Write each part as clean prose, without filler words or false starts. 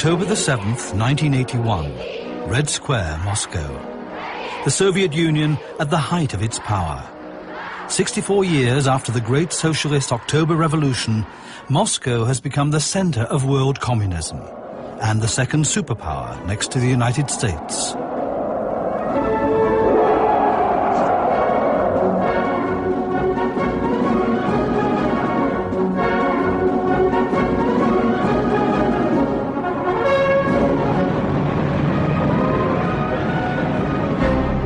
October the 7th, 1981, Red Square, Moscow. The Soviet Union at the height of its power. 64 years after the great socialist October Revolution, Moscow has become the center of world communism and the second superpower next to the United States.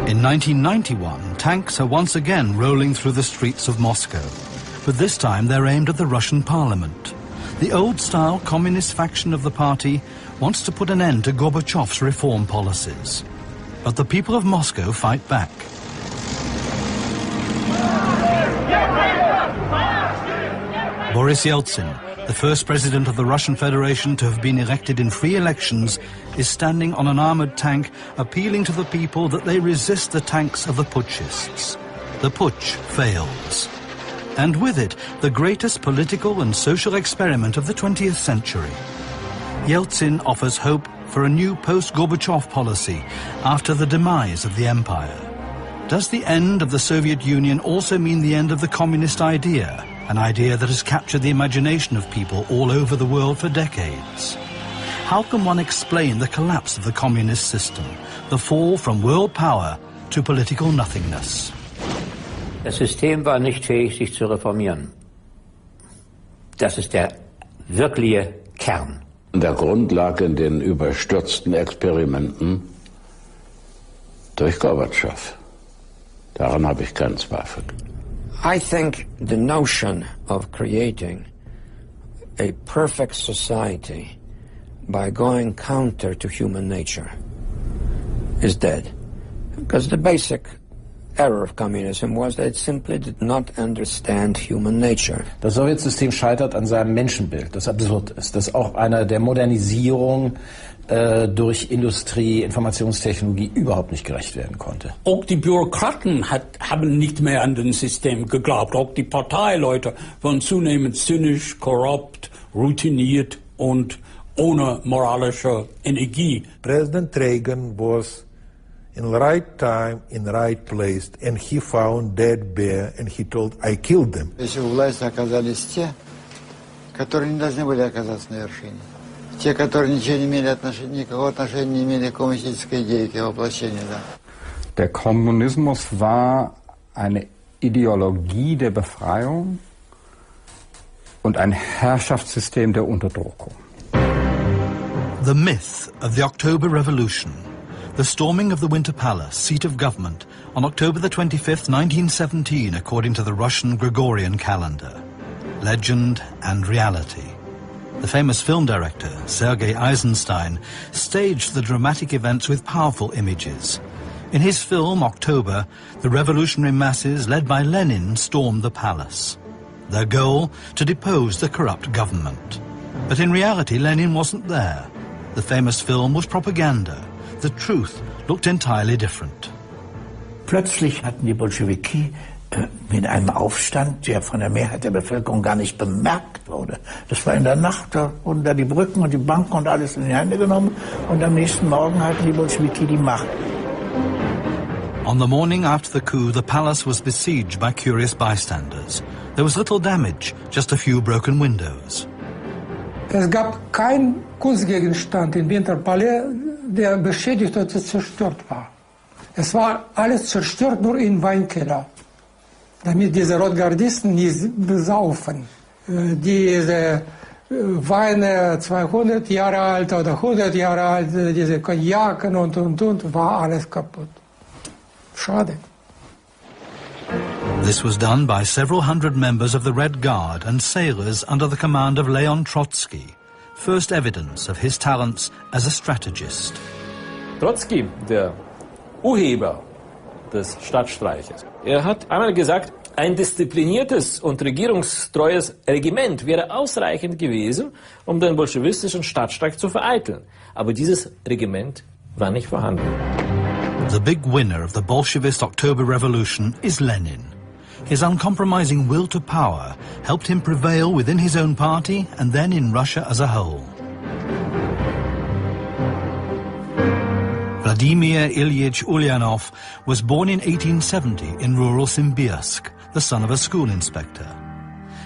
In 1991, tanks are once again rolling through the streets of Moscow, but this time they're aimed at the Russian parliament. The old-style communist faction of the party wants to put an end to Gorbachev's reform policies. But the people of Moscow fight back. Boris Yeltsin, the first president of the Russian Federation to have been elected in free elections, is standing on an armored tank appealing to the people that they resist the tanks of the putschists. The putsch fails. And with it, the greatest political and social experiment of the 20th century. Yeltsin offers hope for a new post-Gorbachev policy after the demise of the empire. Does the end of the Soviet Union also mean the end of the communist idea? An idea that has captured the imagination of people all over the world for decades. How can one explain the collapse of the communist system, the fall from world power to political nothingness? Das System war nicht fähig, sich zu reformieren. Das ist der wirkliche Kern. Der Grund lag in den überstürzten Experimenten durch Gorbatschow. Daran habe ich keinen Zweifel. I think the notion of creating a perfect society by going counter to human nature is dead. Because the basic error of communism was that it simply did not understand human nature. Das Sowjetsystem scheitert an seinem Menschenbild, das absurd ist, das auch einer der Modernisierung durch Industrie, Informationstechnologie überhaupt nicht gerecht werden konnte. Auch die Bürokraten haben nicht mehr an das System geglaubt. Auch die Parteileute waren zunehmend zynisch, korrupt, routiniert und ohne moralische Energie. President Reagan was in the right time, in the right place, and he found dead bear, and he told, I killed them. Если у власти оказались те, которые не должны были оказаться на вершине. Те, которые ничего не имели никакого отношения не имели к коммунистической идее, к его воплощению, да. Der Kommunismus war eine Ideologie der Befreiung und ein Herrschaftssystem der Unterdrückung. The myth of the October Revolution. The storming of the Winter Palace, seat of government, on October the 25th, 1917, according to the Russian Gregorian calendar. Legend and reality. The famous film director, Sergei Eisenstein, staged the dramatic events with powerful images. In his film, October, the revolutionary masses, led by Lenin, stormed the palace. Their goal, to depose the corrupt government. But in reality, Lenin wasn't there. The famous film was propaganda. The truth looked entirely different. Plötzlich hatten die Bolschewiki mit einem Aufstand, der von der Mehrheit der Bevölkerung gar nicht bemerkt wurde. Das war in der Nacht, da wurden da die Brücken und die Banken und alles in die Hände genommen und am nächsten Morgen hatten die Bolschewiki die Macht. On the morning after the coup, the palace was besieged by curious bystanders. There was little damage, just a few broken windows. Es gab keinen Kunstgegenstand im Winterpalais, der beschädigt oder zerstört war. Es war alles zerstört, nur im Weinkeller. Damit diese Rotgardisten nicht besaufen. Diese Weine 200 Jahre alt oder 100 Jahre alt, diese Cognac und, war alles kaputt. Schade. This was done by several hundred members of the Red Guard and sailors under the command of Leon Trotsky. First evidence of his talents as a strategist. Trotsky, der Urheber des Stadtstreiches, hat einmal gesagt, ein diszipliniertes und regierungstreues Regiment wäre ausreichend gewesen, um den bolschewistischen Stadtstreich zu vereiteln. Aber dieses Regiment war nicht vorhanden. The big winner of the Bolshevist October Revolution is Lenin. His uncompromising will to power helped him prevail within his own party and then in Russia as a whole. Vladimir Ilyich Ulyanov was born in 1870 in rural Simbirsk, the son of a school inspector.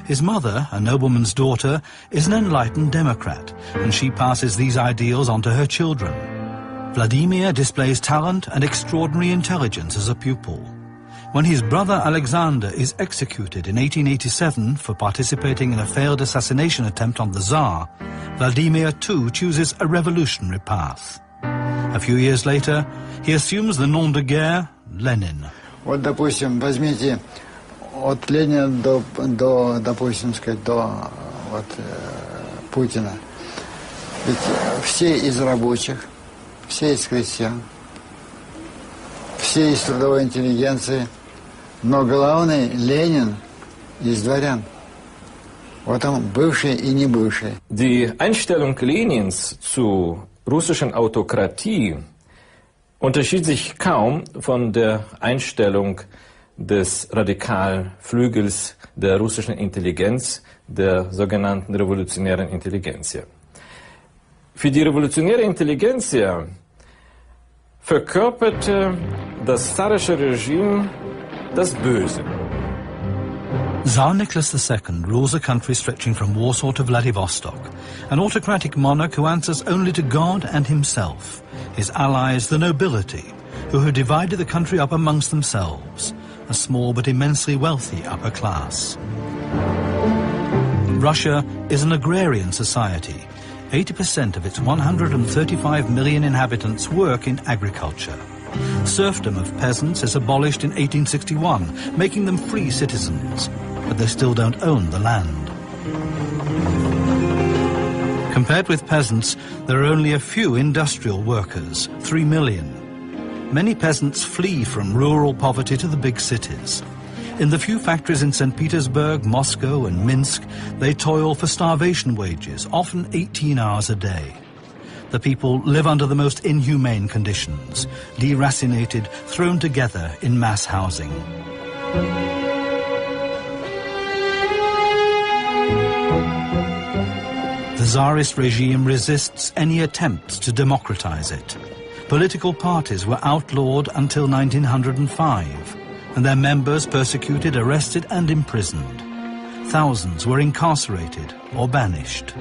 His mother, a nobleman's daughter, is an enlightened Democrat, and she passes these ideals on to her children. Vladimir displays talent and extraordinary intelligence as a pupil. When his brother Alexander is executed in 1887 for participating in a failed assassination attempt on the Tsar, Vladimir too chooses a revolutionary path. A few years later, he assumes the nom de guerre Lenin. Вот, допустим, возьмите от Ленина до допустим, сказать, до Путина. Ведь все из рабочих, все из крестьян, все из трудовой интеллигенции, но главный Ленин из дворян. Вот он бывший и не бывший. Die Einstellung Lenins zu russischen Autokratie unterschied sich kaum von der Einstellung des radikalen Flügels der russischen Intelligenz, der sogenannten revolutionären Intelligenz. Für die revolutionäre Intelligenz verkörperte das zarische Regime das Böse. Tsar Nicholas II rules a country stretching from Warsaw to Vladivostok, an autocratic monarch who answers only to God and himself, his allies the nobility, who have divided the country up amongst themselves, a small but immensely wealthy upper class. Russia is an agrarian society. 80% of its 135 million inhabitants work in agriculture. Serfdom of peasants is abolished in 1861, making them free citizens, but they still don't own the land. Compared with peasants, there are only a few industrial workers, 3 million. Many peasants flee from rural poverty to the big cities. In the few factories in St. Petersburg, Moscow and Minsk, they toil for starvation wages, often 18 hours a day. The people live under the most inhumane conditions, deracinated, thrown together in mass housing. The Tsarist regime resists any attempts to democratize it. Political parties were outlawed until 1905, and their members persecuted, arrested and imprisoned. Thousands were incarcerated or banished.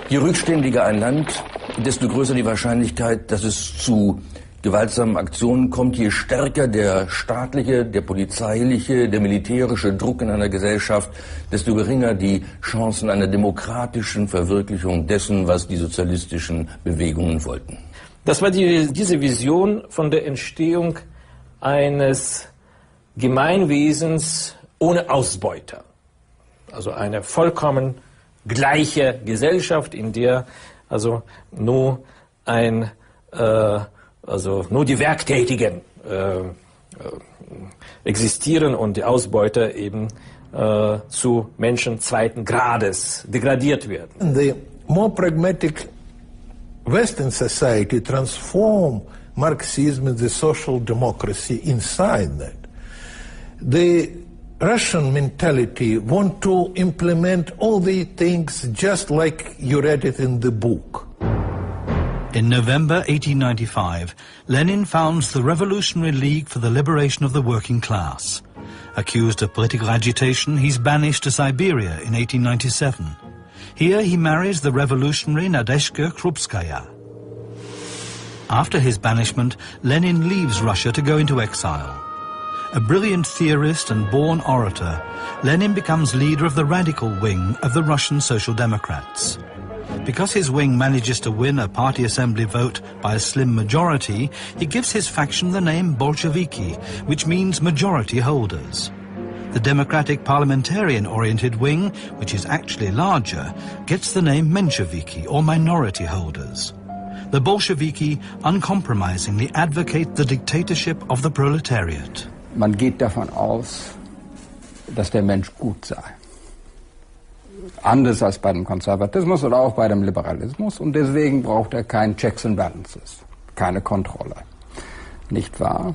Je rückständiger ein Land, desto größer die Wahrscheinlichkeit, dass es zu gewaltsamen Aktionen kommt, je stärker der staatliche, der polizeiliche, der militärische Druck in einer Gesellschaft, desto geringer die Chancen einer demokratischen Verwirklichung dessen, was die sozialistischen Bewegungen wollten. Das war diese Vision von der Entstehung eines Gemeinwesens ohne Ausbeuter. Also eine vollkommen gleiche Gesellschaft, in der also nur nur die Werktätigen existieren und die Ausbeuter eben zu Menschen zweiten Grades degradiert werden. The more pragmatic Western society transformed Marxism into social democracy inside that. The Russian mentality want to implement all the things just like you read it in the book. In November 1895, Lenin founds the Revolutionary League for the Liberation of the Working Class. Accused of political agitation, he's banished to Siberia in 1897. Here he marries the revolutionary Nadezhda Krupskaya. After his banishment, Lenin leaves Russia to go into exile. A brilliant theorist and born orator, Lenin becomes leader of the radical wing of the Russian Social Democrats. Because his wing manages to win a party assembly vote by a slim majority, he gives his faction the name Bolsheviki, which means majority holders. The democratic parliamentarian-oriented wing, which is actually larger, gets the name Mensheviki, or minority holders. The Bolsheviki uncompromisingly advocate the dictatorship of the proletariat. Man geht davon aus, dass der Mensch gut sei. Anders als bei dem Konservatismus oder auch bei dem Liberalismus. Und deswegen braucht er kein Checks and Balances, keine Kontrolle. Nicht wahr?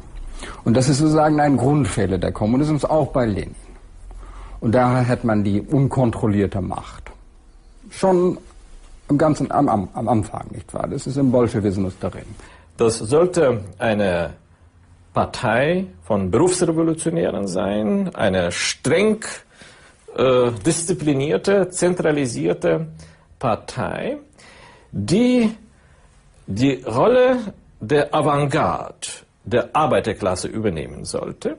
Und das ist sozusagen ein Grundfehler der Kommunismus, auch bei Lenin. Und daher hat man die unkontrollierte Macht. Schon am Anfang, nicht wahr? Das ist im Bolschewismus darin. Das sollte eine Partei von Berufsrevolutionären sein, eine streng disziplinierte, zentralisierte Partei, die die Rolle der Avantgarde, der Arbeiterklasse übernehmen sollte.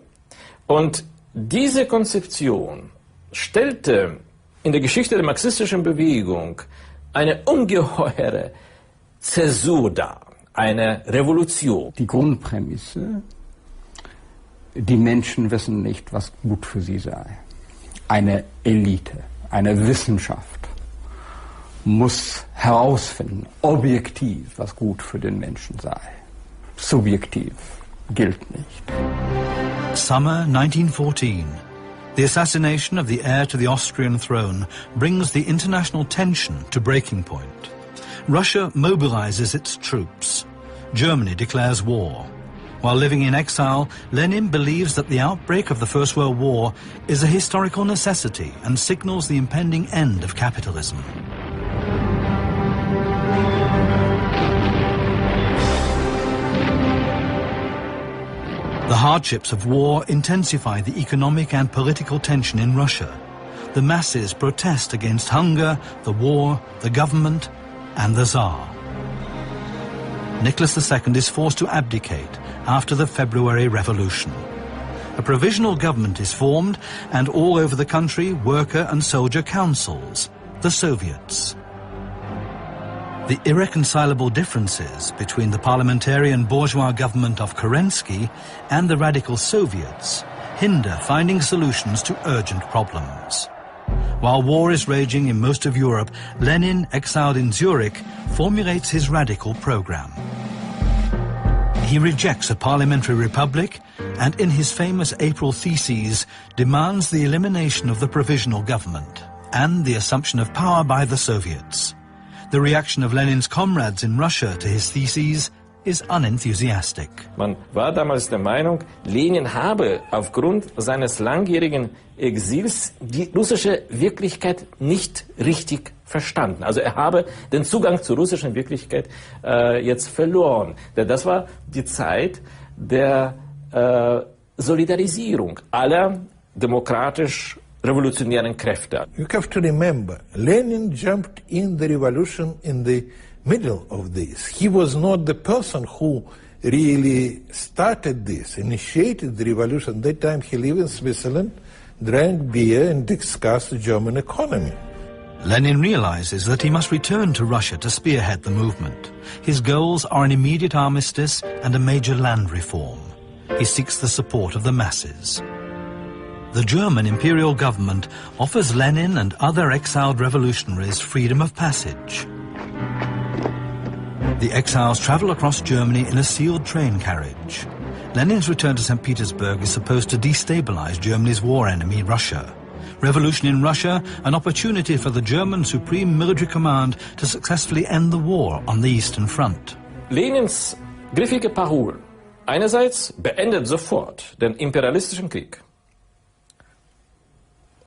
Und diese Konzeption stellte in der Geschichte der marxistischen Bewegung eine ungeheure Zäsur dar, eine Revolution. Die Grundprämisse: die Menschen wissen nicht, was gut für sie sei. Eine Elite, eine Wissenschaft muss herausfinden, objektiv, was gut für den Menschen sei. Subjektiv gilt nicht. Summer 1914. The assassination of the heir to the Austrian throne brings the international tension to breaking point. Russia mobilizes its troops. Germany declares war. While living in exile, Lenin believes that the outbreak of the First World War is a historical necessity and signals the impending end of capitalism. The hardships of war intensify the economic and political tension in Russia. The masses protest against hunger, the war, the government, and the Tsar. Nicholas II is forced to abdicate after the February Revolution. A provisional government is formed, and all over the country, worker and soldier councils, the Soviets. The irreconcilable differences between the parliamentarian bourgeois government of Kerensky and the radical Soviets hinder finding solutions to urgent problems. While war is raging in most of Europe, Lenin, exiled in Zurich, formulates his radical program. He rejects a parliamentary republic and in his famous April Theses demands the elimination of the provisional government and the assumption of power by the Soviets. The reaction of Lenin's comrades in Russia to his theses is unenthusiastic. Man war damals der Meinung, Lenin habe aufgrund seines langjährigen Exils die russische Wirklichkeit nicht richtig verstanden. Also er habe den Zugang zur russischen Wirklichkeit jetzt verloren. Denn das war die Zeit der Solidarisierung aller demokratisch revolutionären Kräfte. You have to remember, Lenin jumped in the revolution in the middle of this. He was not the person who really started this, initiated the revolution. At that time he lived in Switzerland, drank beer and discussed the German economy. Lenin realizes that he must return to Russia to spearhead the movement. His goals are an immediate armistice and a major land reform. He seeks the support of the masses. The German imperial government offers Lenin and other exiled revolutionaries freedom of passage. The exiles travel across Germany in a sealed train carriage. Lenin's return to St. Petersburg is supposed to destabilize Germany's war enemy, Russia. Revolution in Russia, an opportunity for the German Supreme Military Command to successfully end the war on the Eastern Front. Lenins griffige Parolen. Einerseits beendet sofort den imperialistischen Krieg.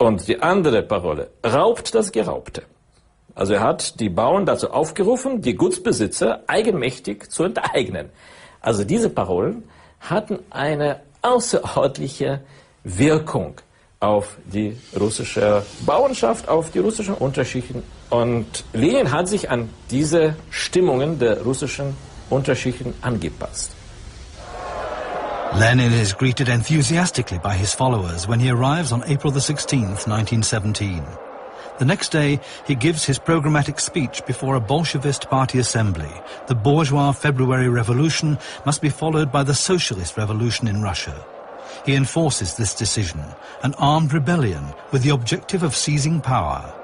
Und die andere Parole, raubt das Geraubte. Also er hat die Bauern dazu aufgerufen, die Gutsbesitzer eigenmächtig zu enteignen. Also diese Parolen hatten eine außerordentliche Wirkung auf die russische Bauernschaft, auf die russischen Unterschichten. Und Lenin hat sich an diese Stimmungen der russischen Unterschichten angepasst. Lenin is greeted enthusiastically by his followers when he arrives on April the 16th, 1917. The next day, he gives his programmatic speech before a Bolshevist party assembly. The bourgeois February Revolution must be followed by the socialist revolution in Russia. He enforces this decision, an armed rebellion with the objective of seizing power.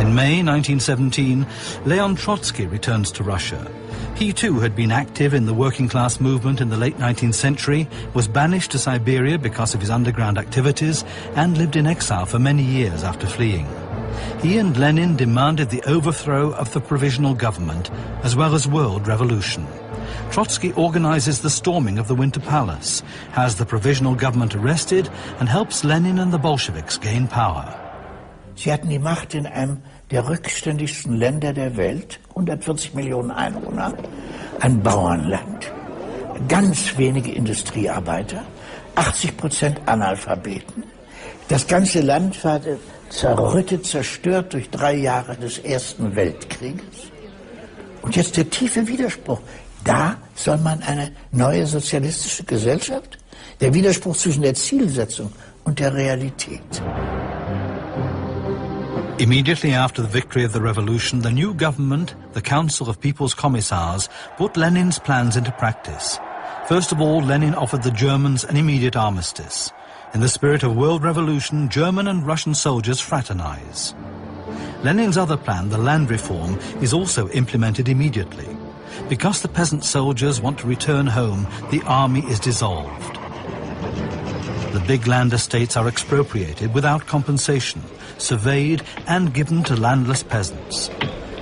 In May 1917, Leon Trotsky returns to Russia. He too had been active in the working class movement in the late 19th century, was banished to Siberia because of his underground activities, and lived in exile for many years after fleeing. He and Lenin demanded the overthrow of the provisional government, as well as world revolution. Trotsky organizes the storming of the Winter Palace, has the provisional government arrested, and helps Lenin and the Bolsheviks gain power. Sie hatten die Macht in einem der rückständigsten Länder der Welt 140 Millionen Einwohner, ein Bauernland, ganz wenige Industriearbeiter, 80% Analphabeten. Das ganze Land war zerrüttet, zerstört durch 3 Jahre des Ersten Weltkrieges. Und jetzt der tiefe Widerspruch. Da soll man eine neue sozialistische Gesellschaft? Der Widerspruch zwischen der Zielsetzung und der Realität. Immediately after the victory of the revolution, the new government, the Council of People's Commissars, put Lenin's plans into practice. First of all, Lenin offered the Germans an immediate armistice. In the spirit of world revolution, German and Russian soldiers fraternize. Lenin's other plan, the land reform, is also implemented immediately. Because the peasant soldiers want to return home, the army is dissolved. The big land estates are expropriated without compensation, surveyed and given to landless peasants.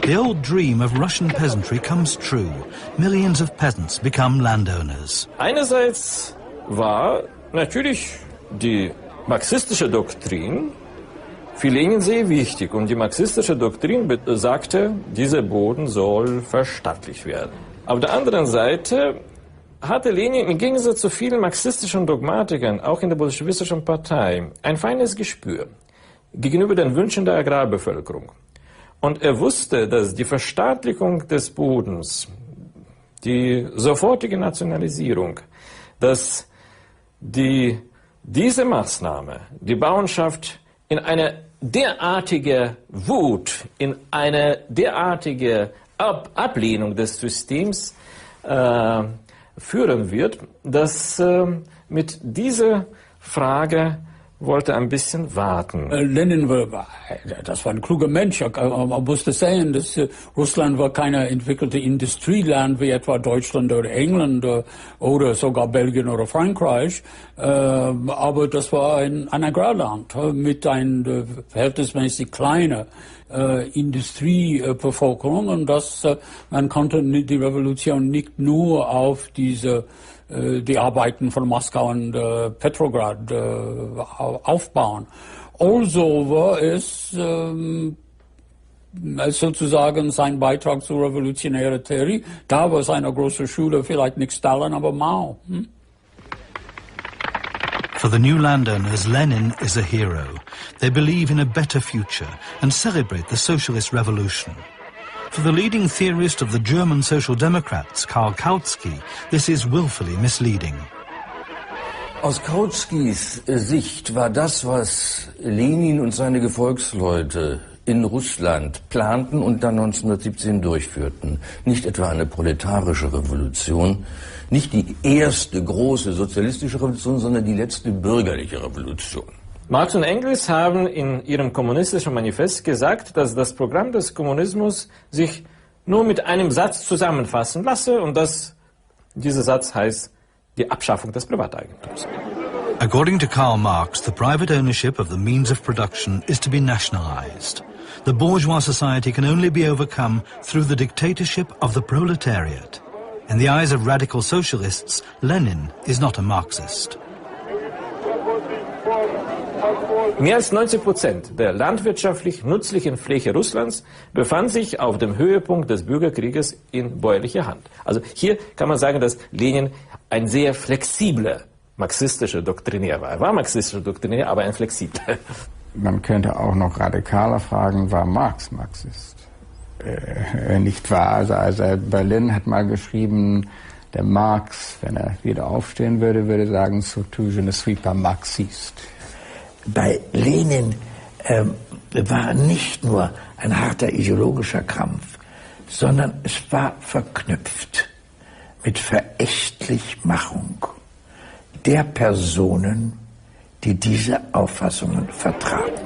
The old dream of Russian peasantry comes true. Millions of peasants become landowners. Einerseits war natürlich die marxistische Doktrin für Lenin sehr wichtig. Und die marxistische Doktrin sagte, dieser Boden soll verstaatlicht werden. Auf der anderen Seite hatte Lenin im Gegensatz zu vielen marxistischen Dogmatikern, auch in der bolschewistischen Partei, ein feines Gespür gegenüber den Wünschen der Agrarbevölkerung. Und er wusste, dass die Verstaatlichung des Bodens, die sofortige Nationalisierung, dass diese Maßnahme die Bauernschaft in eine derartige Wut, in eine derartige Ablehnung des Systems führen wird, dass mit dieser Frage wollte ein bisschen warten. Lenin war, das war ein kluger Mensch. Man musste sehen, dass Russland war keine entwickelte Industrieland wie etwa Deutschland oder England oder sogar Belgien oder Frankreich. Aber das war ein Agrarland mit einer verhältnismäßig kleinen Industriebevölkerung. Und man konnte die Revolution nicht nur auf die Arbeiten von Moskau und Petrograd aufbauen. Also war es sozusagen sein Beitrag zur revolutionären Theorie. Da war seine große Schule vielleicht nicht Stalin, aber Mao. For the new landowners, Lenin is a hero. They believe in a better future and celebrate the socialist revolution. For the leading theorist of the German Social Democrats, Karl Kautsky, this is willfully misleading. Aus Kautskys Sicht war das, was Lenin und seine Gefolgsleute in Russland planten und dann 1917 durchführten, nicht etwa eine proletarische Revolution, nicht die erste große sozialistische Revolution, sondern die letzte bürgerliche Revolution. Marx und Engels haben in ihrem kommunistischen Manifest gesagt, dass das Programm des Kommunismus sich nur mit einem Satz zusammenfassen lasse und dass dieser Satz heißt, die Abschaffung des Privateigentums. According to Karl Marx, the private ownership of the means of production is to be nationalized. The bourgeois society can only be overcome through the dictatorship of the proletariat. In the eyes of radical socialists, Lenin is not a Marxist. Mehr als 90% der landwirtschaftlich nützlichen Fläche Russlands befand sich auf dem Höhepunkt des Bürgerkrieges in bäuerlicher Hand. Also hier kann man sagen, dass Lenin ein sehr flexibler marxistischer Doktrinär war. Er war marxistischer Doktrinär, aber ein flexibler. Man könnte auch noch radikaler fragen, war Marx Marxist? Nicht wahr? Also Berlin hat mal geschrieben, der Marx, wenn er wieder aufstehen würde, würde sagen, surtout je ne suis pas marxiste. Bei Lenin war nicht nur ein harter ideologischer Kampf, sondern es war verknüpft mit Verächtlichmachung der Personen, die diese Auffassungen vertraten.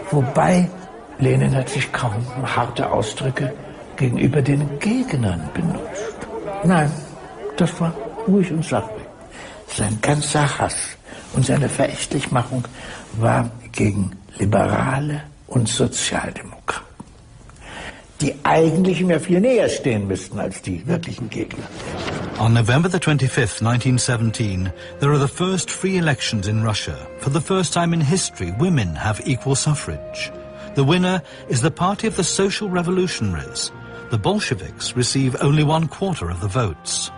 Wobei Lenin hat sich kaum harte Ausdrücke gegenüber den Gegnern benutzt. Nein, das war ruhig und sachlich. Sein ganzer Hass und seine Verächtlichmachung war gegen Liberale und Sozialdemokraten, die eigentlich mir viel näher stehen müssten als die wirklichen Gegner. On November the 25th, 1917, there are the first free elections in Russia. For the first time in history, women have equal suffrage. The winner is the party of the Social Revolutionaries. the Bolsheviks receive only 1/4 of the votes.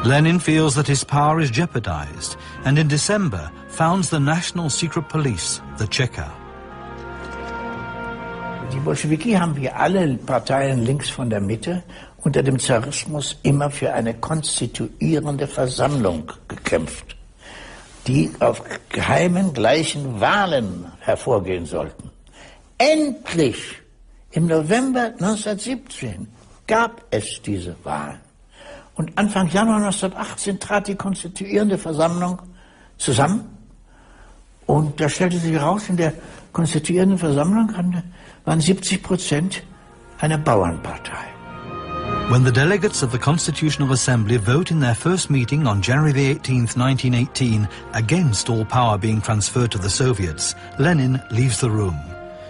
Lenin feels that his power is jeopardized and in December founds the National Secret Police, the Cheka. Die Bolschewiki haben wie alle Parteien links von der Mitte unter dem Zarismus immer für eine konstituierende Versammlung gekämpft, die auf geheimen, gleichen Wahlen hervorgehen sollten. Endlich, im November 1917, gab es diese Wahlen. Und Anfang Januar 1918 trat die konstituierende Versammlung zusammen. Und da stellte sich heraus, in der konstituierenden Versammlung waren 70% eine Bauernpartei. When the delegates of the Constitutional Assembly vote in their first meeting on January the 18th, 1918, against all power being transferred to the Soviets, Lenin leaves the room.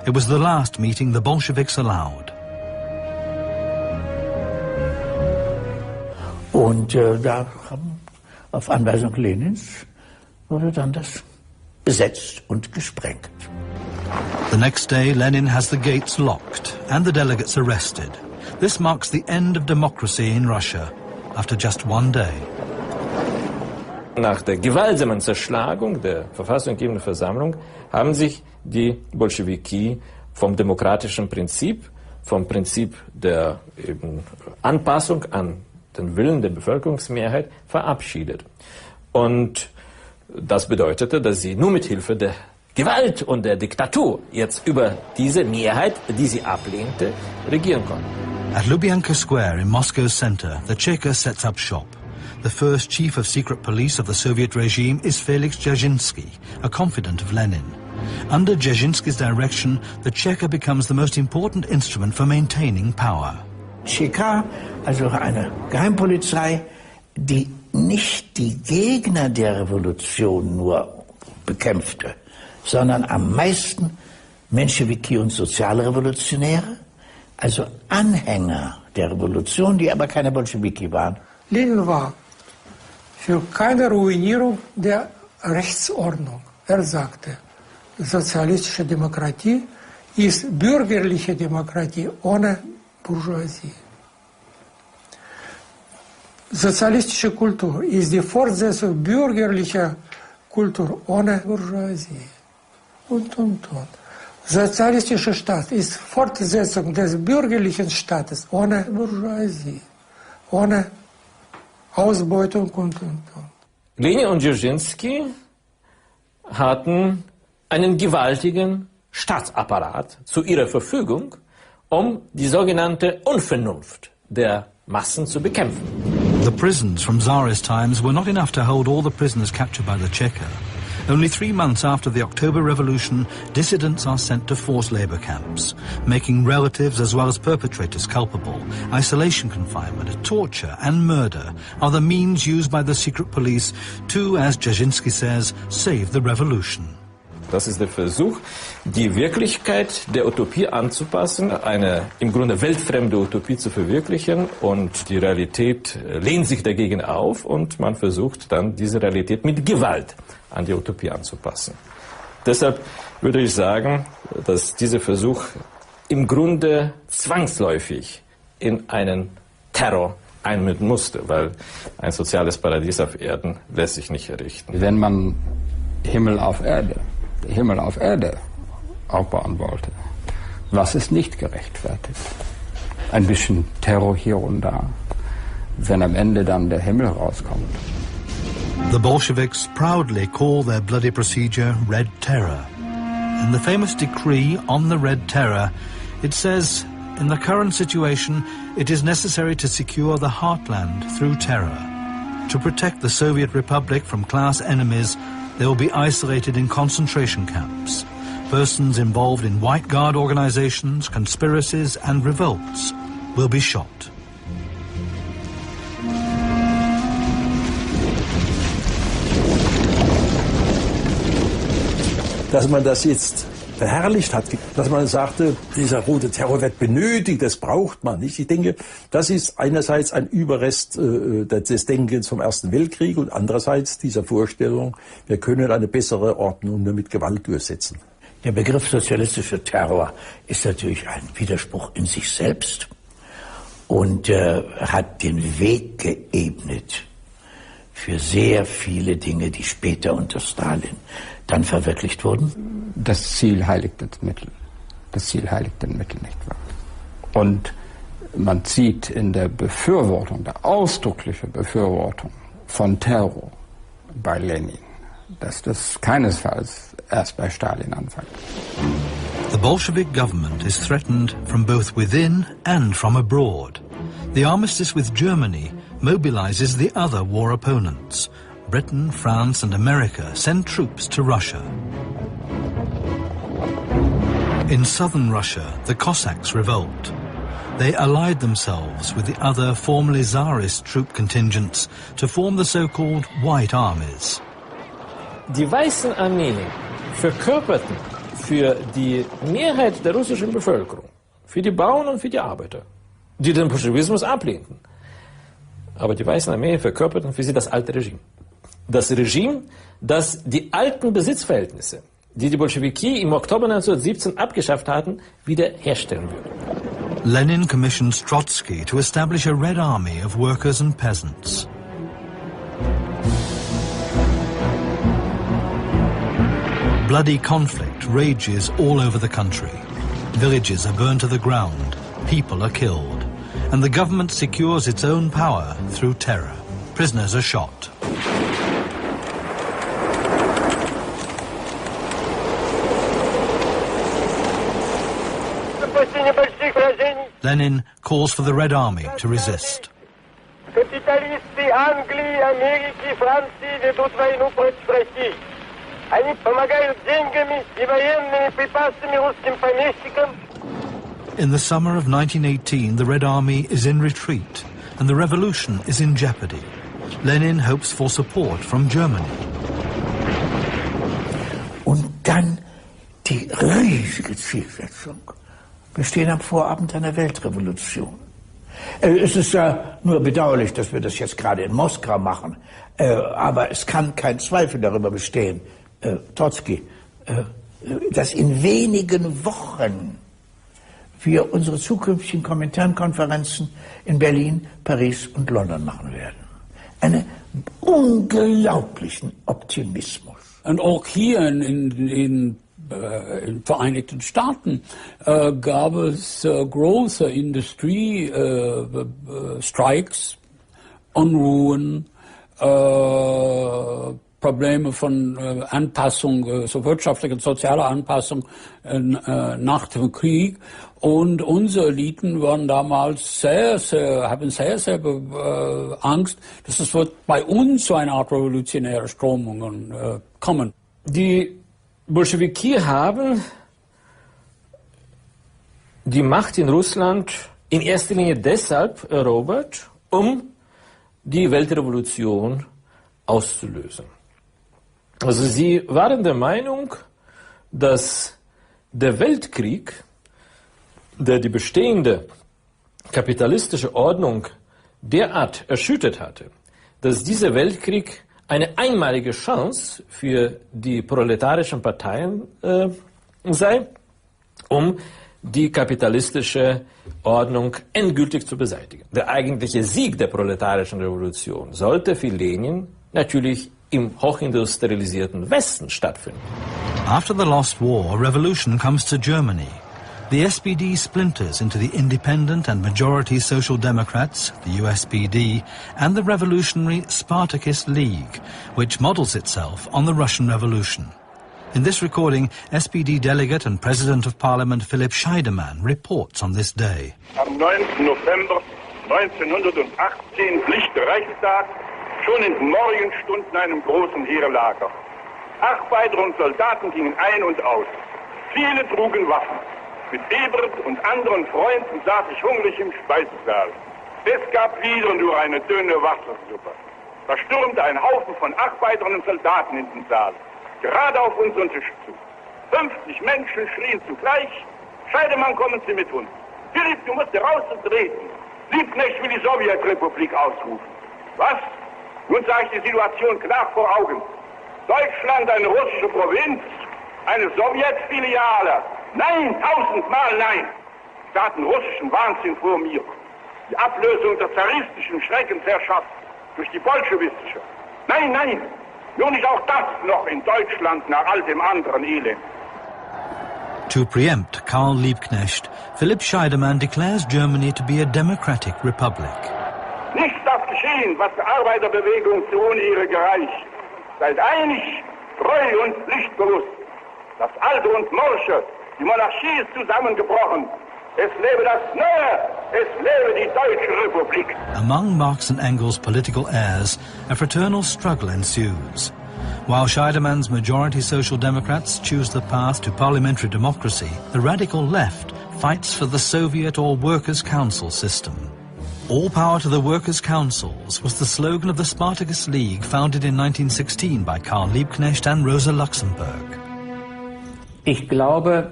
It was the last meeting the Bolsheviks allowed. Und auf Anweisung Lenins wurde dann das besetzt und gesprengt. The next day, Lenin has the gates locked and the delegates arrested. This marks the end of democracy in Russia after just one day. Nach der gewaltsamen Zerschlagung der verfassungsgebenden Versammlung haben sich die Bolschewiki vom demokratischen Prinzip, vom Prinzip der Anpassung an den Willen der Bevölkerungsmehrheit verabschiedet. Und das bedeutete, dass sie nur mit Hilfe der Gewalt und der Diktatur jetzt über diese Mehrheit, die sie ablehnte, regieren konnten. At Lubyanka Square in Moscow's center, the Cheka sets up shop. The first chief of secret police of the Soviet regime is Felix Dzerzhinsky, a confidant of Lenin. Under Dzerzhinsky's direction, the Cheka becomes the most important instrument for maintaining power. Cheka, also eine Geheimpolizei, die nicht die Gegner der Revolution nur bekämpfte, sondern am meisten Menschewiki und Sozialrevolutionäre, also Anhänger der Revolution, die aber keine Bolschewiki waren. Lenin war für keine Ruinierung der Rechtsordnung. Er sagte, sozialistische Demokratie ist bürgerliche Demokratie ohne Bourgeoisie. Sozialistische Kultur ist die Fortsetzung bürgerlicher Kultur ohne Bourgeoisie. Und. Sozialistischer Staat ist Fortsetzung des bürgerlichen Staates ohne Bourgeoisie, ohne Ausbeutung und. Lenin und Dzerzhinsky hatten einen gewaltigen Staatsapparat zu ihrer Verfügung, um die sogenannte Unvernunft der Massen zu bekämpfen. The prisons from Tsarist times were not enough to hold all the prisoners captured by the Cheka. Only 3 months after the October Revolution, dissidents are sent to forced labor camps, making relatives as well as perpetrators culpable. Isolation confinement, torture and murder are the means used by the secret police to, as Dzerzhinsky says, save the revolution. Das ist der Versuch, die Wirklichkeit der Utopie anzupassen, eine im Grunde weltfremde Utopie zu verwirklichen, und die Realität lehnt sich dagegen auf und man versucht dann, diese Realität mit Gewalt an die Utopie anzupassen. Deshalb würde ich sagen, dass dieser Versuch im Grunde zwangsläufig in einen Terror einmünden musste, weil ein soziales Paradies auf Erden lässt sich nicht errichten. Wenn man Himmel auf Erde aufbauen wollte, was ist nicht gerechtfertigt? Ein bisschen Terror hier und da, wenn am Ende dann der Himmel rauskommt. The Bolsheviks proudly call their bloody procedure Red Terror. In the famous decree on the Red Terror, it says, in the current situation, it is necessary to secure the heartland through terror. To protect the Soviet Republic from class enemies, they will be isolated in concentration camps. Persons involved in White Guard organizations, conspiracies and revolts will be shot. Dass man das jetzt verherrlicht hat, dass man sagte, dieser rote Terror wird benötigt, das braucht man nicht. Ich denke, das ist einerseits ein Überrest des Denkens vom Ersten Weltkrieg und andererseits dieser Vorstellung, wir können eine bessere Ordnung nur mit Gewalt durchsetzen. Der Begriff sozialistischer Terror ist natürlich ein Widerspruch in sich selbst und hat den Weg geebnet für sehr viele Dinge, die später unter Stalin dann verwirklicht wurden. Das Ziel heiligt das Mittel. Das Ziel heiligt den Mittel, nicht wahr? Und man sieht in der Befürwortung, der ausdrücklichen Befürwortung von Terror bei Lenin, dass das keinesfalls erst bei Stalin anfängt. The Bolshevik government is threatened from both within and from abroad. The armistice with Germany mobilizes the other war opponents. Britain, France and America send troops to Russia. In southern Russia, the Cossacks revolt. They allied themselves with the other formerly Tsarist troop contingents to form the so-called White Armies. Die weißen Armeen verkörperten für die Mehrheit der russischen Bevölkerung, für die Bauern und für die Arbeiter, die den Bolschewismus ablehnten. Aber die weißen Armeen verkörperten für sie das alte Regime. Das Regime, das die alten Besitzverhältnisse, die die Bolschewiki im Oktober 1917 abgeschafft hatten, wiederherstellen würde. Lenin commissions Trotsky to establish a Red Army of workers and peasants. Bloody conflict rages all over the country. Villages are burned to the ground, people are killed, and the government secures its own power through terror. Prisoners are shot. Lenin calls for the Red Army to resist. Капиталисты Англии, Америки, Франции ведут войну против России. Они помогают деньгами и военными припасами русским помещикам. In the summer of 1918, the Red Army is in retreat and the revolution is in jeopardy. Lenin hopes for support from Germany. Und dann die riesige Zielsetzung. Wir stehen am Vorabend einer Weltrevolution. Es ist ja nur bedauerlich, dass wir das jetzt gerade in Moskau machen. Aber es kann kein Zweifel darüber bestehen, Trotzki, dass in wenigen Wochen wir unsere zukünftigen Kominternkonferenzen in Berlin, Paris und London machen werden. Einen unglaublichen Optimismus. Und auch hier in den Vereinigten Staaten gab es große Industrie-Streiks, Unruhen, Probleme von Anpassung, so wirtschaftliche und soziale Anpassung nach dem Krieg. Und unsere Eliten waren damals haben sehr Angst, dass es wird bei uns zu einer Art revolutionäre Strömungen kommen. Die Bolschewiki haben die Macht in Russland in erster Linie deshalb erobert, um die Weltrevolution auszulösen. Also sie waren der Meinung, dass der Weltkrieg, der die bestehende kapitalistische Ordnung derart erschüttert hatte, dass dieser Weltkrieg eine einmalige Chance für die proletarischen Parteien sei, um die kapitalistische Ordnung endgültig zu beseitigen. Der eigentliche Sieg der proletarischen Revolution sollte für Lenin natürlich im hochindustrialisierten Westen stattfinden. After the lost war, a revolution comes to Germany. The SPD splinters into the Independent and Majority Social Democrats, the USPD, and the revolutionary Spartacist League, which models itself on the Russian Revolution. In this recording, SPD delegate and President of Parliament Philipp Scheidemann reports on this day. Am 9. November 1918 glich der Reichstag schon in den Morgenstunden einem großen Heerlager. Arbeiter und Soldaten gingen ein und aus. Viele trugen Waffen. Mit Ebert und anderen Freunden saß ich hungrig im Speisesaal. Es gab wieder nur eine dünne Wassersuppe. Da stürmte ein Haufen von Arbeitern und Soldaten in den Saal, gerade auf unseren Tisch zu. 50 Menschen schrien zugleich: Scheidemann, kommen Sie mit uns. Philipp, du musst heraus und reden. Liebknecht will die Sowjetrepublik ausrufen. Was? Nun sah ich die Situation klar vor Augen. Deutschland, eine russische Provinz, Eine Sowjetfiliale. Nein, tausendmal nein. Sie hatten russischen Wahnsinn vor mir. Die Ablösung der zaristischen Schreckensherrschaft durch die bolschewistische. Nein, nein, nur nicht auch das noch in Deutschland nach all dem anderen Elend. To preempt Karl Liebknecht, Philipp Scheidemann declares Germany to be a democratic republic. Nichts darf geschehen, was der Arbeiterbewegung zu Unehre gereicht. Seid einig, treu und pflichtbewusst. Das Alte und Morsche, die Monarchie ist zusammengebrochen. Es lebe das Neue, es lebe die Deutsche Republik. Among Marx and Engels' political heirs, a fraternal struggle ensues. While Scheidemann's majority Social Democrats choose the path to parliamentary democracy, the radical left fights for the Soviet or Workers' Council system. All power to the Workers' Councils was the slogan of the Spartacus League, founded in 1916 by Karl Liebknecht and Rosa Luxemburg. Ich glaube,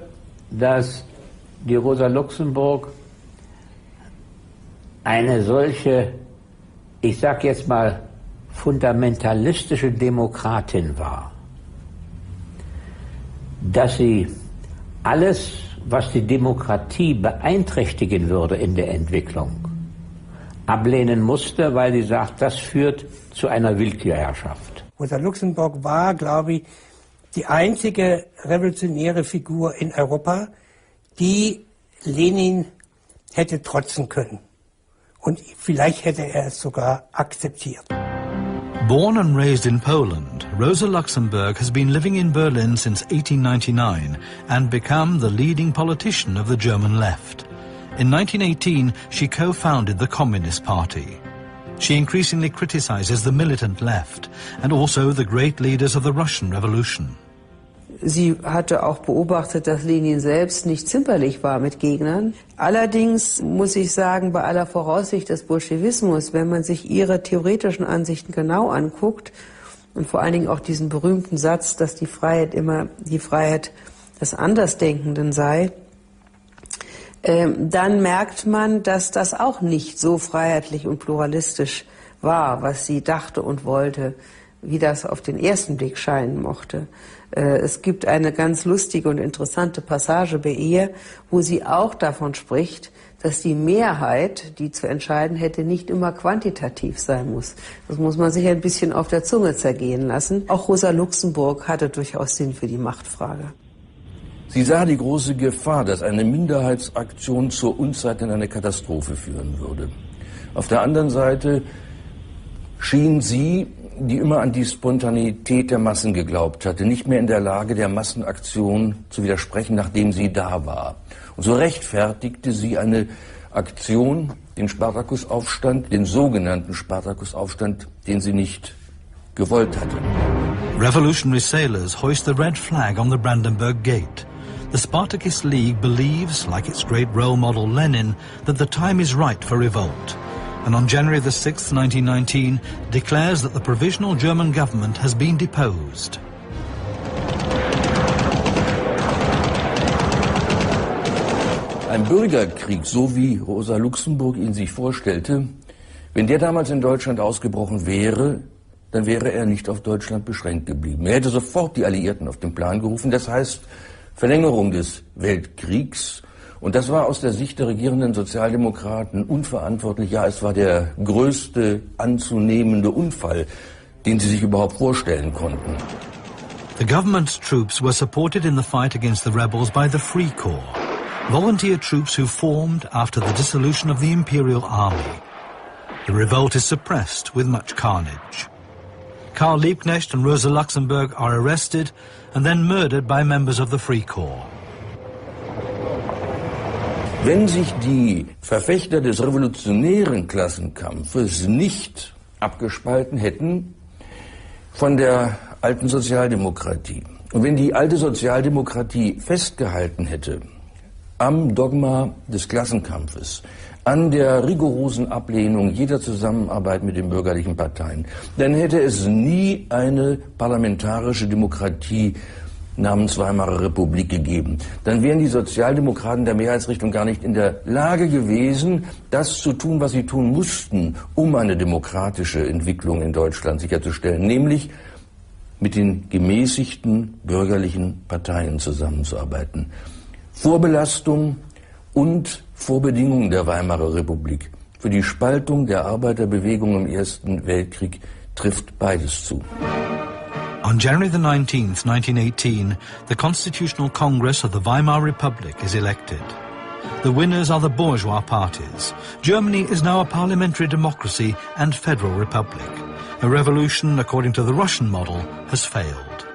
dass die Rosa Luxemburg eine solche, ich sag jetzt mal, fundamentalistische Demokratin war, dass sie alles, was die Demokratie beeinträchtigen würde in der Entwicklung, ablehnen musste, weil sie sagt, das führt zu einer Willkürherrschaft. Rosa Luxemburg war, glaube ich, die einzige revolutionäre Figur in Europa, die Lenin hätte trotzen können. Und vielleicht hätte er es sogar akzeptiert. Born and raised in Poland, Rosa Luxemburg has been living in Berlin since 1899 and become the leading politician of the German left. In 1918, she co-founded the Communist Party. She increasingly criticizes the militant left and also the great leaders of the Russian Revolution. Sie hatte auch beobachtet, dass Lenin selbst nicht zimperlich war mit Gegnern. Allerdings muss ich sagen, bei aller Voraussicht des Bolschewismus, wenn man sich ihre theoretischen Ansichten genau anguckt und vor allen Dingen auch diesen berühmten Satz, dass die Freiheit immer die Freiheit des Andersdenkenden sei, dann merkt man, dass das auch nicht so freiheitlich und pluralistisch war, was sie dachte und wollte, wie das auf den ersten Blick scheinen mochte. Es gibt eine ganz lustige und interessante Passage bei ihr, wo sie auch davon spricht, dass die Mehrheit, die zu entscheiden hätte, nicht immer quantitativ sein muss. Das muss man sich ein bisschen auf der Zunge zergehen lassen. Auch Rosa Luxemburg hatte durchaus Sinn für die Machtfrage. Sie sah die große Gefahr, dass eine Minderheitsaktion zur Unzeit in eine Katastrophe führen würde. Auf der anderen Seite schien sie, die immer an die Spontaneität der Massen geglaubt hatte, nicht mehr in der Lage, der Massenaktion zu widersprechen, nachdem sie da war. Und so rechtfertigte sie eine Aktion, den Spartakusaufstand, den sogenannten Spartakusaufstand, den sie nicht gewollt hatte. Revolutionary sailors hoist the red flag on the Brandenburg Gate. The Spartacus League believes, like its great role model Lenin, that the time is right for revolt. And on January the 6th, 1919, declares that the provisional German government has been deposed. Ein Bürgerkrieg, so wie Rosa Luxemburg ihn sich vorstellte, wenn der damals in Deutschland ausgebrochen wäre, dann wäre er nicht auf Deutschland beschränkt geblieben. Er hätte sofort die Alliierten auf den Plan gerufen, das heißt Verlängerung des Weltkriegs. Und das war aus der Sicht der regierenden Sozialdemokraten unverantwortlich. Ja, es war der größte anzunehmende Unfall, den sie sich überhaupt vorstellen konnten. The government's troops were supported in the fight against the rebels by the Free Corps, volunteer troops who formed after the dissolution of the Imperial Army. The revolt is suppressed with much carnage. Karl Liebknecht and Rosa Luxemburg are arrested and then murdered by members of the Free Corps. Wenn sich die Verfechter des revolutionären Klassenkampfes nicht abgespalten hätten von der alten Sozialdemokratie und wenn die alte Sozialdemokratie festgehalten hätte am Dogma des Klassenkampfes, an der rigorosen Ablehnung jeder Zusammenarbeit mit den bürgerlichen Parteien, dann hätte es nie eine parlamentarische Demokratie namens Weimarer Republik gegeben. Dann wären die Sozialdemokraten der Mehrheitsrichtung gar nicht in der Lage gewesen, das zu tun, was sie tun mussten, um eine demokratische Entwicklung in Deutschland sicherzustellen, nämlich mit den gemäßigten bürgerlichen Parteien zusammenzuarbeiten. Vorbelastung und Vorbedingungen der Weimarer Republik für die Spaltung der Arbeiterbewegung im Ersten Weltkrieg trifft beides zu. On January the 19th, 1918, the Constitutional Congress of the Weimar Republic is elected. The winners are the bourgeois parties. Germany is now a parliamentary democracy and federal republic. A revolution, according to the Russian model, has failed.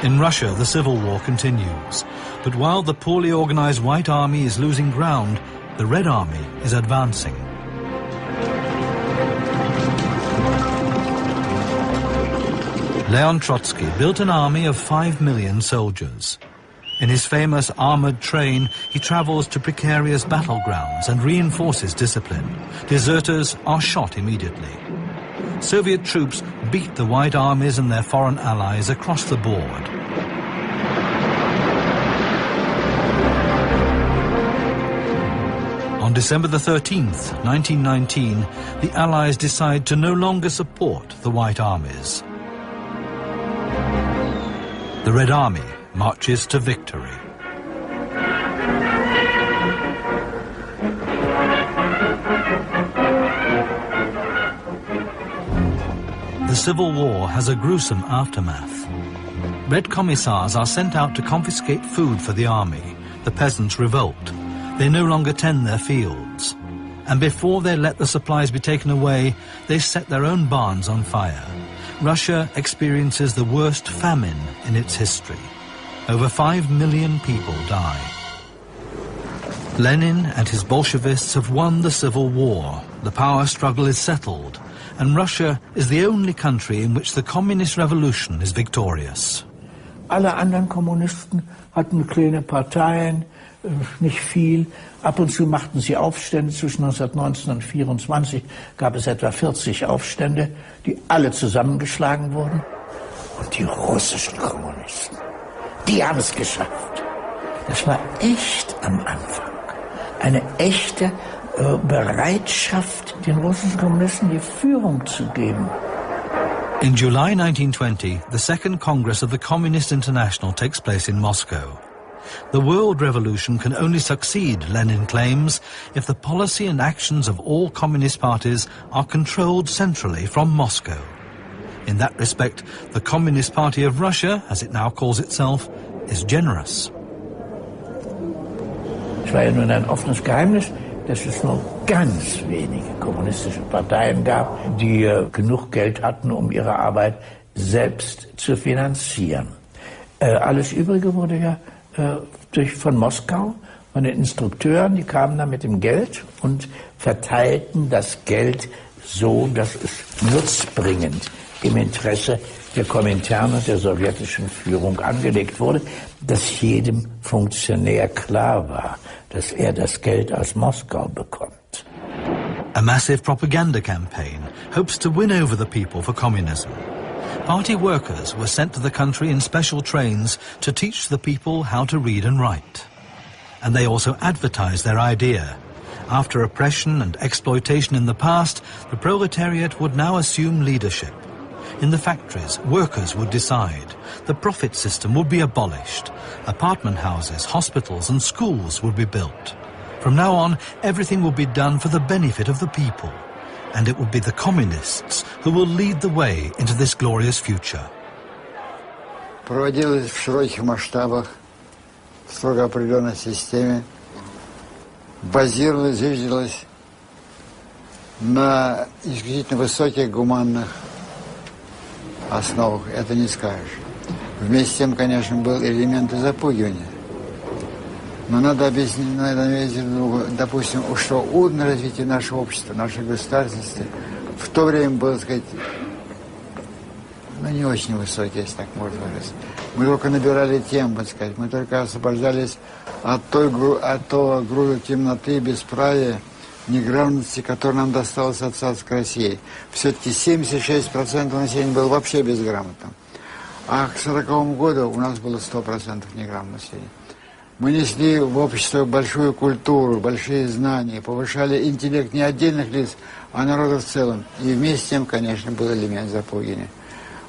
In Russia, the civil war continues. But while the poorly organized White Army is losing ground, the Red Army is advancing. Leon Trotsky built an army of 5 million soldiers. In his famous armored train, he travels to precarious battlegrounds and reinforces discipline. Deserters are shot immediately. Soviet troops beat the White Armies and their foreign allies across the board. On December the 13th, 1919, the Allies decide to no longer support the White Armies. The Red Army marches to victory. The Civil War has a gruesome aftermath. Red commissars are sent out to confiscate food for the army. The peasants revolt. They no longer tend their fields. And before they let the supplies be taken away, they set their own barns on fire. Russia experiences the worst famine in its history. Over 5 million people die. Lenin and his Bolshevists have won the Civil War. The power struggle is settled, and Russia is the only country in which the communist revolution is victorious. Alle anderen Kommunisten hatten kleine Parteien, nicht viel. Ab und zu machten sie Aufstände. Zwischen 1919 und 1924 gab es etwa 40 Aufstände, die alle zusammengeschlagen wurden. Und die russischen Kommunisten, die haben es geschafft. Das war echt am Anfang eine echte Bereitschaft, den russischen Kommunisten die Führung zu geben. In July 1920, the Second Congress of the Communist International takes place in Moscow. The world revolution can only succeed, Lenin claims, if the policy and actions of all communist parties are controlled centrally from Moscow. In that respect, the Communist Party of Russia, as it now calls itself, is generous. Es war ja nun ein offenes Geheimnis, dass es nur ganz wenige kommunistische Parteien gab, die genug Geld hatten, um ihre Arbeit selbst zu finanzieren. Alles Übrige wurde ja von Moskau, von den Instrukteuren, die kamen dann mit dem Geld und verteilten das Geld so, dass es nutzbringend im Interesse der Komintern und der sowjetischen Führung angelegt wurde, dass jedem Funktionär klar war, dass er das Geld aus Moskau bekommt. A massive propaganda campaign hopes to win over the people for communism. Party workers were sent to the country in special trains to teach the people how to read and write. And they also advertised their idea. After oppression and exploitation in the past, the proletariat would now assume leadership. In the factories, workers would decide. The profit system would be abolished. Apartment houses, hospitals and schools would be built. From now on, everything would be done for the benefit of the people. And it would be the communists who will lead the way into this glorious future. Проводилось в широких масштабах, в строго определенной системе, базировалось, зиждилось на исключительно высоких гуманных основах, это не скажешь. Вместе с тем, конечно, был элемент и запугивания. Но надо объяснить, допустим, что уровень развития нашего общества, нашей государственности в то время был, так сказать, не очень высокий, если так можно выразить. Мы только набирали тем, так сказать, мы только освобождались от того груза темноты, бесправия, неграмотности, которая нам досталась от царской России. Все-таки 76% населения было вообще безграмотным. А к 1940 году у нас было 100% неграмотного населения. Мы несли в общество большую культуру, большие знания, повышали интеллект не отдельных лиц, а народа в целом. И вместе с тем, конечно, был элемент запугивания.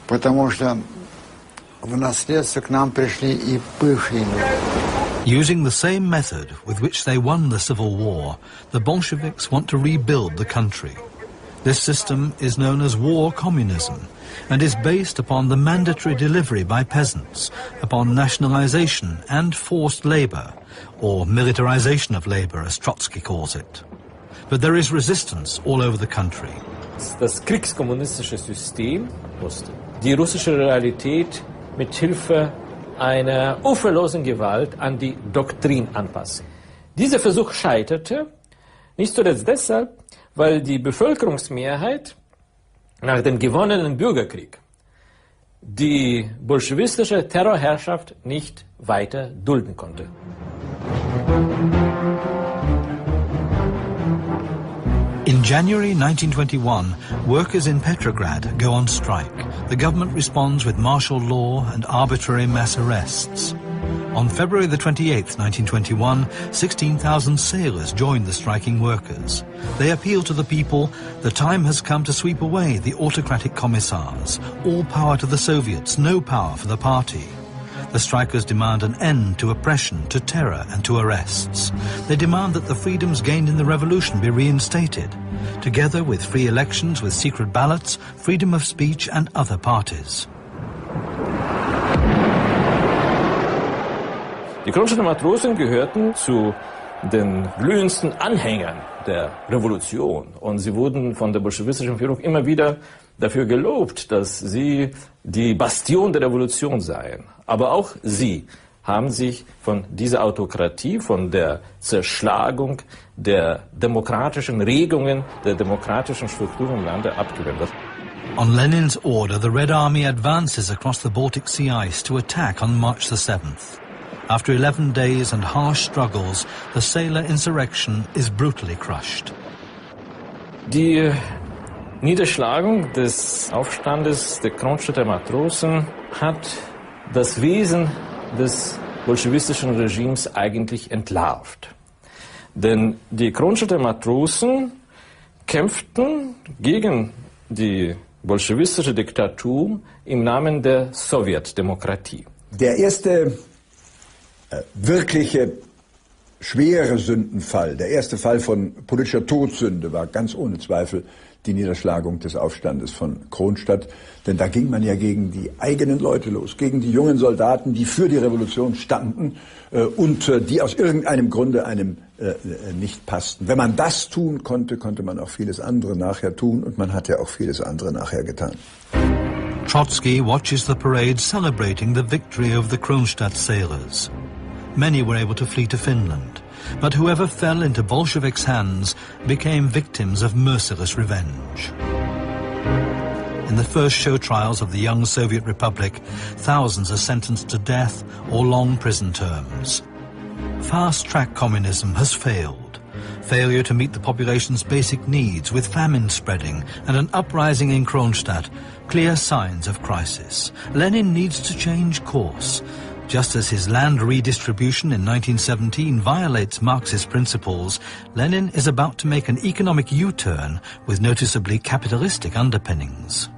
Потому что в наследство к нам пришли и бывшие люди. Using the same method with which they won the Civil War, the Bolsheviks want to rebuild the country. This system is known as war communism and is based upon the mandatory delivery by peasants, upon nationalization and forced labor, or militarization of labor as Trotsky calls it. But there is resistance all over the country. Das kriegskommunistische System musste die russische Realität mit Hilfe einer uferlosen Gewalt an die Doktrin anpassen. Dieser Versuch scheiterte, nicht zuletzt deshalb, weil die Bevölkerungsmehrheit nach dem gewonnenen Bürgerkrieg die bolschewistische Terrorherrschaft nicht weiter dulden konnte. In January 1921, workers in Petrograd go on strike. The government responds with martial law and arbitrary mass arrests. On February the 28th, 1921, 16,000 sailors joined the striking workers. They appeal to the people, the time has come to sweep away the autocratic commissars. All power to the Soviets, no power for the party. The strikers demand an end to oppression, to terror and to arrests. They demand that the freedoms gained in the revolution be reinstated, together with free elections with secret ballots, freedom of speech and other parties. Die Kronstadter Matrosen gehörten zu den glühendsten Anhängern der Revolution und sie wurden von der bolschewistischen Führung immer wieder dafür gelobt, dass sie die Bastion der Revolution seien. Aber auch sie haben sich von dieser Autokratie, von der Zerschlagung der demokratischen Regungen, der demokratischen Strukturen im Lande abgewendet. On Lenin's order, the Red Army advances across the Baltic Sea ice to attack on March the 7th. After 11 days and harsh struggles, the sailor insurrection is brutally crushed. Die Niederschlagung des Aufstandes der Kronstadter Matrosen hat das Wesen des bolschewistischen Regimes eigentlich entlarvt. Denn die Kronstadter Matrosen kämpften gegen die bolschewistische Diktatur im Namen der Sowjetdemokratie. Der erste wirkliche schwere Sündenfall, der erste Fall von politischer Todsünde war ganz ohne Zweifel die Niederschlagung des Aufstandes von Kronstadt. Denn da ging man ja gegen die eigenen Leute los, gegen die jungen Soldaten, die für die Revolution standen und die aus irgendeinem Grunde einem nicht passten. Wenn man das tun konnte, konnte man auch vieles andere nachher tun und man hat ja auch vieles andere nachher getan. Trotsky watches the parade celebrating the victory of the Kronstadt sailors. Many were able to flee to Finland, but whoever fell into Bolsheviks' hands became victims of merciless revenge. In the first show trials of the young Soviet Republic, thousands are sentenced to death or long prison terms. Fast-track communism has failed. Failure to meet the population's basic needs, with famine spreading and an uprising in Kronstadt, clear signs of crisis. Lenin needs to change course. Just as his land redistribution in 1917 violates Marxist principles, Lenin is about to make an economic U-turn with noticeably capitalistic underpinnings.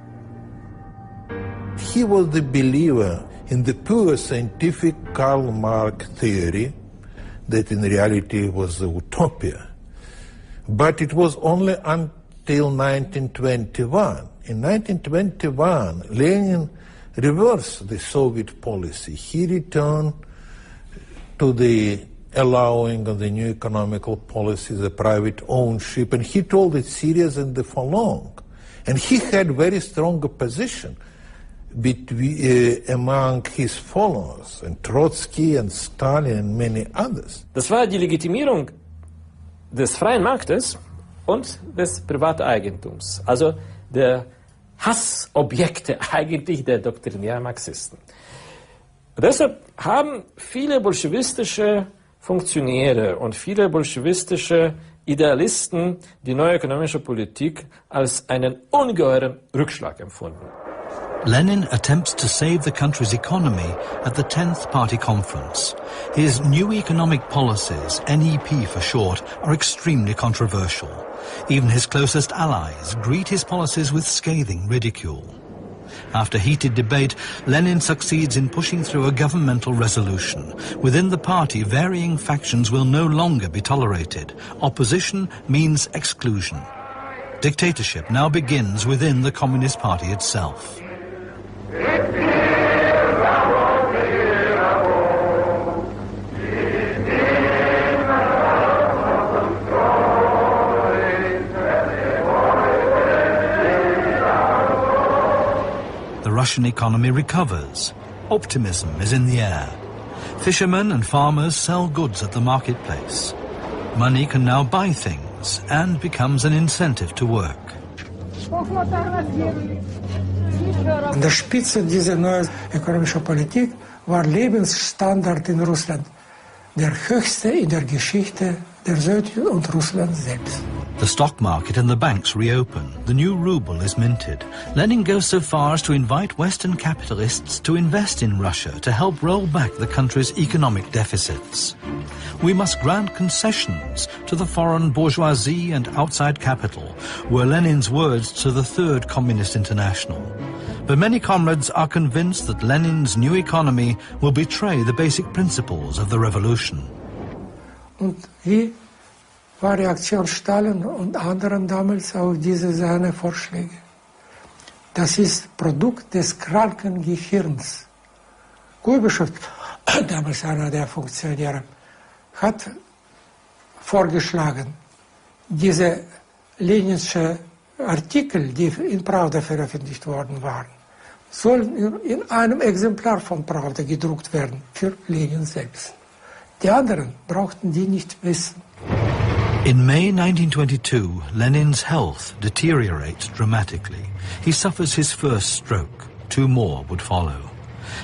He was the believer in the pure scientific Karl Marx theory that in reality was a utopia. But it was only until 1921. In 1921, Lenin reversed the Soviet policy. He returned to the allowing of the new economical policy, the private ownership, and he told it serious and for long. And he had very strong opposition among his followers, and Trotsky and Stalin and many others. Das war die Legitimierung des freien Marktes und des Privateigentums, also der Hassobjekte eigentlich der doktrinären Marxisten. Und deshalb haben viele bolschewistische Funktionäre und viele bolschewistische Idealisten die neue ökonomische Politik als einen ungeheuren Rückschlag empfunden. Lenin attempts to save the country's economy at the 10th Party Conference. His new economic policies, NEP for short, are extremely controversial. Even his closest allies greet his policies with scathing ridicule. After heated debate, Lenin succeeds in pushing through a governmental resolution. Within the party, varying factions will no longer be tolerated. Opposition means exclusion. Dictatorship now begins within the Communist Party itself. The Russian economy recovers. Optimism is in the air. Fishermen and farmers sell goods at the marketplace. Money can now buy things and becomes an incentive to work. An der Spitze dieser neuen ökonomischen Politik war Lebensstandard in Russland der höchste in der Geschichte der Sowjetunion und Russland selbst. The stock market and the banks reopen. The new ruble is minted. Lenin goes so far as to invite Western capitalists to invest in Russia to help roll back the country's economic deficits. We must grant concessions to the foreign bourgeoisie and outside capital, were Lenin's words to the Third Communist International. But many comrades are convinced that Lenin's new economy will betray the basic principles of the revolution. Und wie war Reaktion Stalin und anderen damals auf diese seine Vorschläge? Das ist Produkt des kranken Gehirns. Kuibyshev, damals einer der Funktionäre, hat vorgeschlagen, diese leninische Artikel, die in Pravda veröffentlicht worden waren, sollen in einem Exemplar von Pravda gedruckt werden, für Lenin selbst. Die anderen brauchten die nicht wissen. In May 1922, Lenin's health deteriorates dramatically. He suffers his first stroke. 2 more would follow.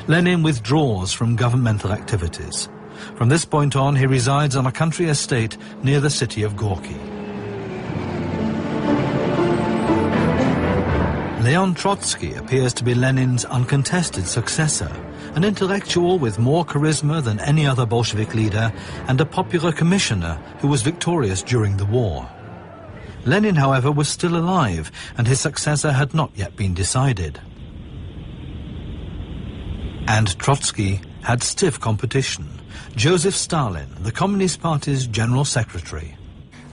Lenin withdraws from governmental activities. From this point on, he resides on a country estate near the city of Gorky. Leon Trotsky appears to be Lenin's uncontested successor, an intellectual with more charisma than any other Bolshevik leader and a popular commissioner who was victorious during the war. Lenin, however, was still alive and his successor had not yet been decided. And Trotsky had stiff competition. Joseph Stalin, the Communist Party's general secretary.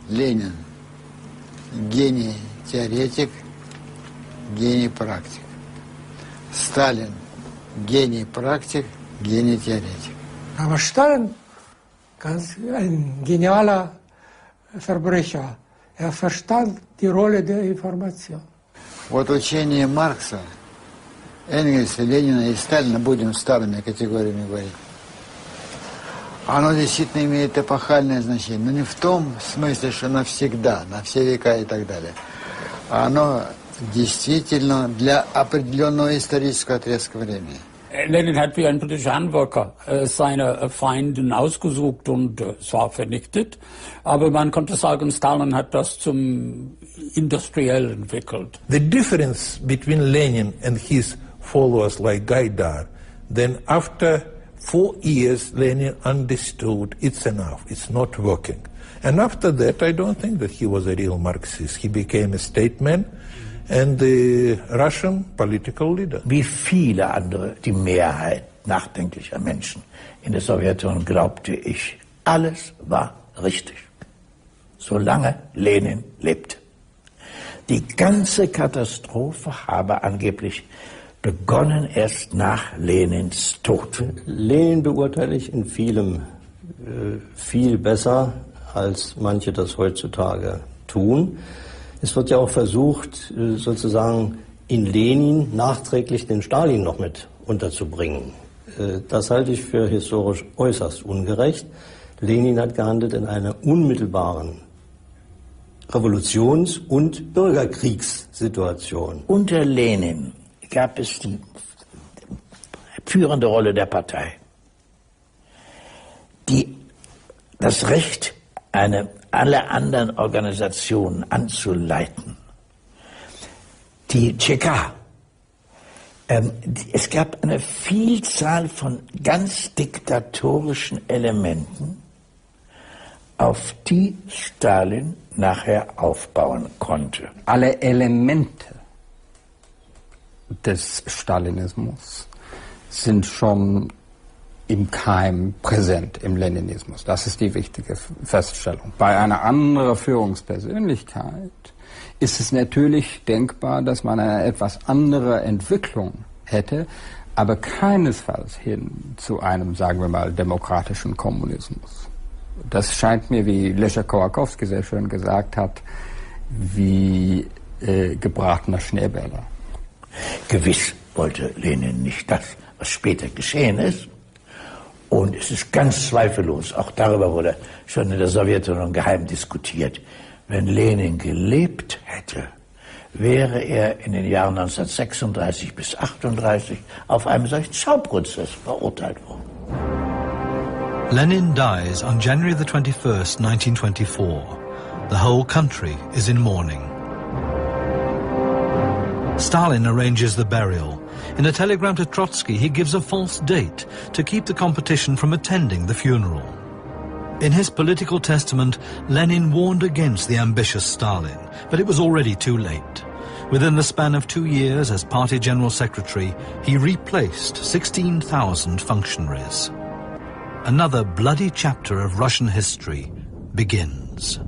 Lenin, гений теоретик, гений практик. Stalin, гений практик, гений теоретик. Aber Stalin, ein genialer Verbrecher, er verstand die Rolle der Information. Вот учение Маркса, Энгельса, Ленина и Сталина, будем старыми категориями говорить, оно действительно имеет эпохальное значение, но не в том смысле, что навсегда, на все века и так далее. Оно действительно для определенного исторического отрезка времени. Lenin hat wie ein britischer Handwerker seine Feinde ausgesucht und zwar vernichtet, aber man konnte sagen, Stalin hat das zum Industriell entwickelt. The difference between Lenin and his followers like Gaidar, then after 4 years Lenin understood it's enough, it's not working. And after that I don't think that he was a real Marxist. He became a statesman and the Russian political leader. Wie viele andere, die Mehrheit nachdenklicher Menschen in der Sowjetunion glaubte ich, alles war richtig, solange Lenin lebte. Die ganze Katastrophe habe angeblich begonnen erst nach Lenins Tod. Lenin beurteile ich in vielem viel besser, als manche das heutzutage tun. Es wird ja auch versucht, sozusagen in Lenin nachträglich den Stalin noch mit unterzubringen. Das halte ich für historisch äußerst ungerecht. Lenin hat gehandelt in einer unmittelbaren Revolutions- und Bürgerkriegssituation. Unter Lenin gab es die führende Rolle der Partei, die das Recht, alle anderen Organisationen anzuleiten. Die ČK Es gab eine Vielzahl von ganz diktatorischen Elementen, auf die Stalin nachher aufbauen konnte. Alle Elemente des Stalinismus sind schon im Keim präsent im Leninismus. Das ist die wichtige Feststellung. Bei einer anderen Führungspersönlichkeit ist es natürlich denkbar, dass man eine etwas andere Entwicklung hätte, aber keinesfalls hin zu einem, sagen wir mal, demokratischen Kommunismus. Das scheint mir, wie Leszek Kołakowski sehr schön gesagt hat, wie gebratener Schneebäller. Gewiss wollte Lenin nicht das, was später geschehen ist. Und es ist ganz zweifellos, auch darüber wurde schon in der Sowjetunion geheim diskutiert, wenn Lenin gelebt hätte, wäre er in den Jahren 1936 bis 1938 auf einem solchen Schauprozess verurteilt worden. Lenin dies on January the 21st, 1924. The whole country is in mourning. Stalin arranges the burial. In a telegram to Trotsky, he gives a false date to keep the competition from attending the funeral. In his political testament, Lenin warned against the ambitious Stalin, but it was already too late. Within the span of 2 years as party general secretary, he replaced 16,000 functionaries. Another bloody chapter of Russian history begins.